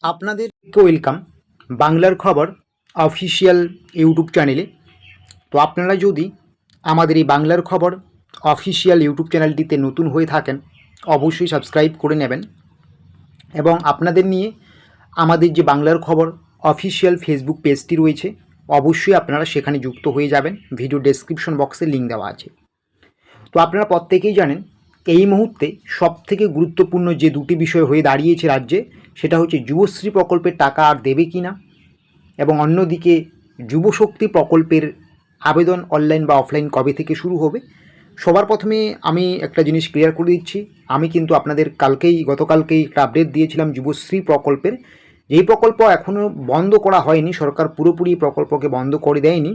আপনাদেরকে ওয়েলকাম বাংলার খবর অফিসিয়াল ইউটিউব চ্যানেলে। তো আপনারা যদি আমাদের এই বাংলার খবর অফিসিয়াল ইউটিউব চ্যানেলটিতে নতুন হয়ে থাকেন অবশ্যই সাবস্ক্রাইব করে নেবেন এবং আপনাদের নিয়ে আমাদের যে বাংলার খবর অফিসিয়াল ফেসবুক পেজটি রয়েছে অবশ্যই আপনারা সেখানে যুক্ত হয়ে যাবেন। ভিডিও ডেসক্রিপশন বক্সে লিঙ্ক দেওয়া আছে। তো আপনারা প্রত্যেকেই জানেন এই মুহূর্তে সবথেকে গুরুত্বপূর্ণ যে দুটি বিষয় হয়ে দাঁড়িয়েছে রাজ্যে, সেটা হচ্ছে যুবশ্রী প্রকল্পের টাকা আর দেবে কি না, এবং অন্যদিকে যুবশক্তি প্রকল্পের আবেদন অনলাইন বা অফলাইন কবে থেকে শুরু হবে। সবার প্রথমে আমি একটা জিনিস ক্লিয়ার করে দিচ্ছি, আমি কিন্তু আপনাদের গতকালকেই একটা আপডেট দিয়েছিলাম যুবশ্রী প্রকল্পের। যেই প্রকল্প এখনও বন্ধ করা হয়নি, সরকার পুরোপুরি প্রকল্পকে বন্ধ করে দেয়নি,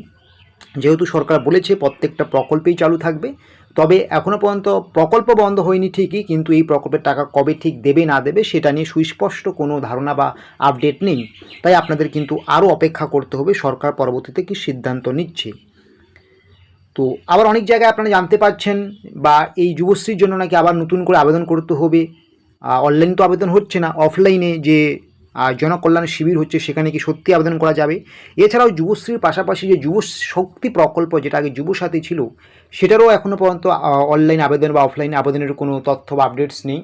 যেহেতু সরকার বলেছে প্রত্যেকটা প্রকল্পেই চালু থাকবে। তবে এখনও পর্যন্ত প্রকল্প বন্ধ হয়নি ঠিকই, কিন্তু এই প্রকল্পের টাকা কবে ঠিক দেবে না দেবে সেটা নিয়ে সুস্পষ্ট কোনো ধারণা বা আপডেট নেই। তাই আপনাদের কিন্তু আরও অপেক্ষা করতে হবে সরকার পরবর্তীতে কী সিদ্ধান্ত নিচ্ছে। তো আবার অনেক জায়গায় আপনারা জানতে পারছেন বা এই যুবশ্রীর জন্য নাকি আবার নতুন করে আবেদন করতে হবে। অনলাইন তো আবেদন হচ্ছে না, অফলাইনে যে জনকল্যাণ শিবির হচ্ছে সেখানে কি সত্যি আবেদন করা যাবে। এছাড়াও যুবশ্রীর পাশাপাশি যে যুব শক্তি প্রকল্প, যেটা আগে যুবসাথী ছিল, সেটারও এখনও পর্যন্ত অনলাইন আবেদন বা অফলাইন আবেদনের কোনো তথ্য বা আপডেটস নেই।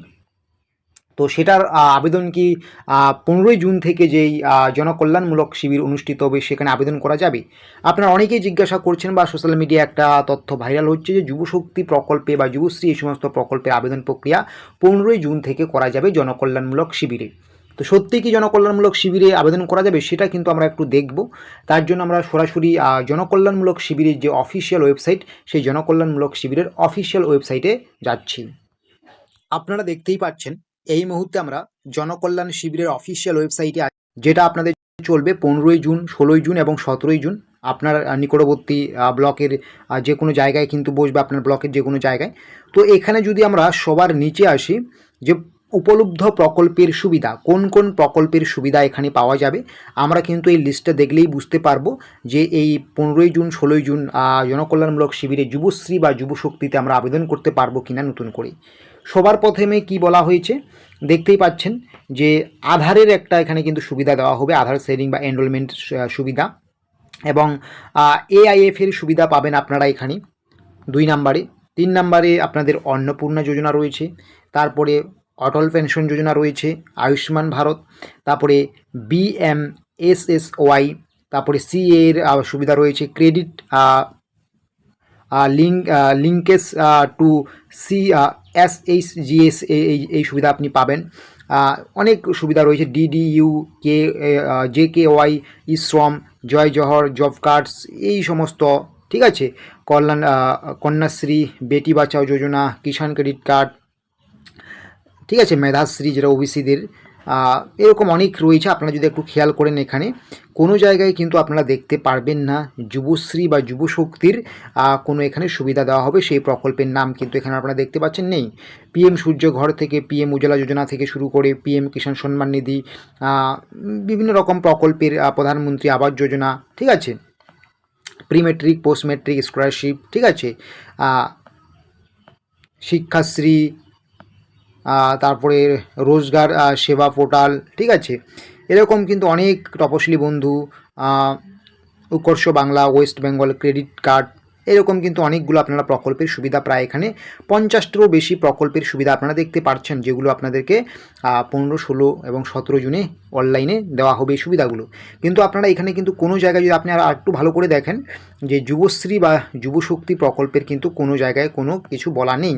তো সেটার আবেদন কি 15ই জুন থেকে যেই জনকল্যাণমূলক শিবির অনুষ্ঠিত হবে সেখানে আবেদন করা যাবে। আপনারা অনেকেই জিজ্ঞাসা করছেন বা সোশ্যাল মিডিয়ায় একটা তথ্য ভাইরাল হচ্ছে যে যুবশক্তি প্রকল্পে বা যুবশ্রী এই সমস্ত প্রকল্পের আবেদন প্রক্রিয়া 15ই জুন থেকে করা যাবে জনকল্যাণমূলক শিবিরে। তো সত্যিই কি জনকল্যাণমূলক শিবিরে আবেদন করা যাবে সেটা কিন্তু আমরা একটু দেখব। তার জন্য আমরা সরাসরি জনকল্যাণমূলক শিবিরের যে অফিসিয়াল ওয়েবসাইট, সেই জনকল্যাণমূলক শিবিরের অফিসিয়াল ওয়েবসাইটে যাচ্ছি। আপনারা দেখতেই পাচ্ছেন এই মুহূর্তে আমরা জনকল্যাণ শিবিরের অফিসিয়াল ওয়েবসাইটে আছি, যেটা আপনাদের চলবে 15ই জুন, 16ই জুন এবং 17ই জুন। আপনার নিকটবর্তী ব্লকের যে কোনো জায়গায় কিন্তু বসবে, আপনার ব্লকের যে কোনো জায়গায়। তো এখানে যদি আমরা সবার নিচে আসি, যে উপলব্ধ প্রকল্পের সুবিধা, কোন কোন প্রকল্পের সুবিধা এখানে পাওয়া যাবে, আমরা কিন্তু এই লিস্টটা দেখলেই বুঝতে পারবো যে এই 15ই জুন, 16ই জুন জনকল্যাণমূলক শিবিরে যুবশ্রী বা যুবশক্তিতে আমরা আবেদন করতে পারবো কিনা নতুন করে। সবার প্রথমে কি বলা হয়েছে দেখতেই পাচ্ছেন যে আধারের একটা এখানে কিন্তু সুবিধা দেওয়া হবে, আধার শেয়ারিং বা এনরোলমেন্ট সুবিধা, এবং এআইএফের সুবিধা পাবেন আপনারা এখানে 2 নম্বরে। 3 নম্বরে আপনাদের অন্নপূর্ণা যোজনা রয়েছে, তারপরে অটল পেনশন যোজনা রয়েছে, আয়ুষ্মান ভারত, তারপরে বিএমএসএসওয়াই, তারপরে সিএ এর সুবিধা রয়েছে, ক্রেডিট লিঙ্কেজ টু সি এসএইচজিএস, এই সুবিধা আপনি পাবেন। অনেক সুবিধা রয়েছে, ডিডিইউ কে জেকেওয়াই, শ্রম, জয় জহর, জব কার্ডস, এই সমস্ত, ঠিক আছে। কন্যাশ্রী, বেটি বাঁচাও যোজনা, কিষাণ ক্রেডিট কার্ড, ঠিক আছে, মেধাশ্রী যেটা ওবিসিদের, এরকম অনেক রয়েছে। আপনারা যদি একটু খেয়াল করেন এখানে কোনো জায়গায় কিন্তু আপনারা দেখতে পারবেন না যুবশ্রী বা যুবশক্তির কোনো এখানে সুবিধা দেওয়া হবে, সেই প্রকল্পের নাম কিন্তু এখানে আপনারা দেখতে পাচ্ছেন নেই। পিএম সূর্য ঘর থেকে, পিএম উজ্জ্বলা যোজনা থেকে শুরু করে পিএম কিষাণ সম্মান নিধি, বিভিন্ন রকম প্রকল্পের, প্রধানমন্ত্রী আবাস যোজনা, ঠিক আছে, pre metric post metric scholarship, ঠিক আছে, শিক্ষাশ্রী, তারপরে রোজগার সেবা পোর্টাল, ঠিক আছে, এরকম কিন্তু অনেক তপশিলি বন্ধু, উৎকর্ষ Bangla, West Bengal credit card, এরকম কিন্তু অনেকগুলো আপনারা প্রকল্পের সুবিধা, প্রায় এখানে 50টারও বেশি প্রকল্পের সুবিধা আপনারা দেখতে পাচ্ছেন, যেগুলো আপনাদেরকে 15, 16 এবং 17 জুনে অনলাইনে দেওয়া হবে এই সুবিধাগুলো। কিন্তু আপনারা এখানে কিন্তু কোনো জায়গায় যদি আপনি আর একটু ভালো করে দেখেন যে যুবশ্রী বা যুবশক্তি প্রকল্পের কিন্তু কোনো জায়গায় কোনো কিছু বলা নেই।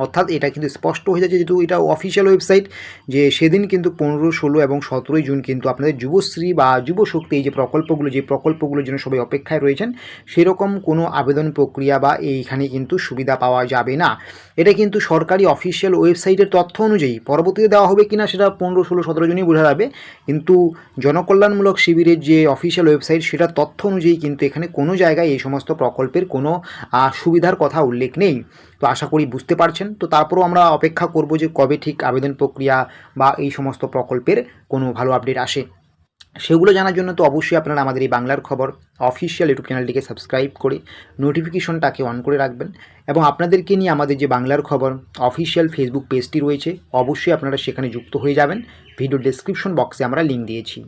অর্থাৎ এটা কিন্তু স্পষ্ট হয়ে যাচ্ছে, যেহেতু এটা অফিসিয়াল ওয়েবসাইট, যে সেদিন কিন্তু 15, 16 এবং 17ই জুন কিন্তু আপনাদের যুবশ্রী বা যুবশক্তি এই যে প্রকল্পগুলোর জন্য সবাই অপেক্ষায় রয়েছেন, সেরকম কোনো আবেদন প্রক্রিয়া বা এইখানে কিন্তু সুবিধা পাওয়া যাবে না। এটা কিন্তু সরকারি অফিসিয়াল ওয়েবসাইটের তথ্য অনুযায়ী, পরবর্তীতে দেওয়া হবে কিনা সেটা 15, 16, 17 জনই বোঝা যাবে, কিন্তু জনকল্যাণমূলক শিবিরের যে অফিসিয়াল ওয়েবসাইট সেটার তথ্য অনুযায়ী কিন্তু এখানে কোনো জায়গায় এই সমস্ত প্রকল্পের কোনো সুবিধার কথা উল্লেখ নেই। তো আশা করি বুঝতে পারছেন। তো তারপরেও আমরা অপেক্ষা করব যে কবে ঠিক আবেদন প্রক্রিয়া বা এই সমস্ত প্রকল্পের কোনো ভালো আপডেট আসে। সেগুলো জানার জন্য তো অবশ্যই আপনারা আমাদের এই বাংলার খবর অফিসিয়াল ইউটিউব চ্যানেলটিকে সাবস্ক্রাইব করে নোটিফিকেশনটাকে অন করে রাখবেন, এবং আপনাদেরকে নিয়ে আমাদের যে বাংলার খবর অফিসিয়াল ফেসবুক পেজটি রয়েছে অবশ্যই আপনারা সেখানে যুক্ত হয়ে যাবেন। ভিডিও ডেসক্রিপশন বক্সে আমরা লিঙ্ক দিয়েছি।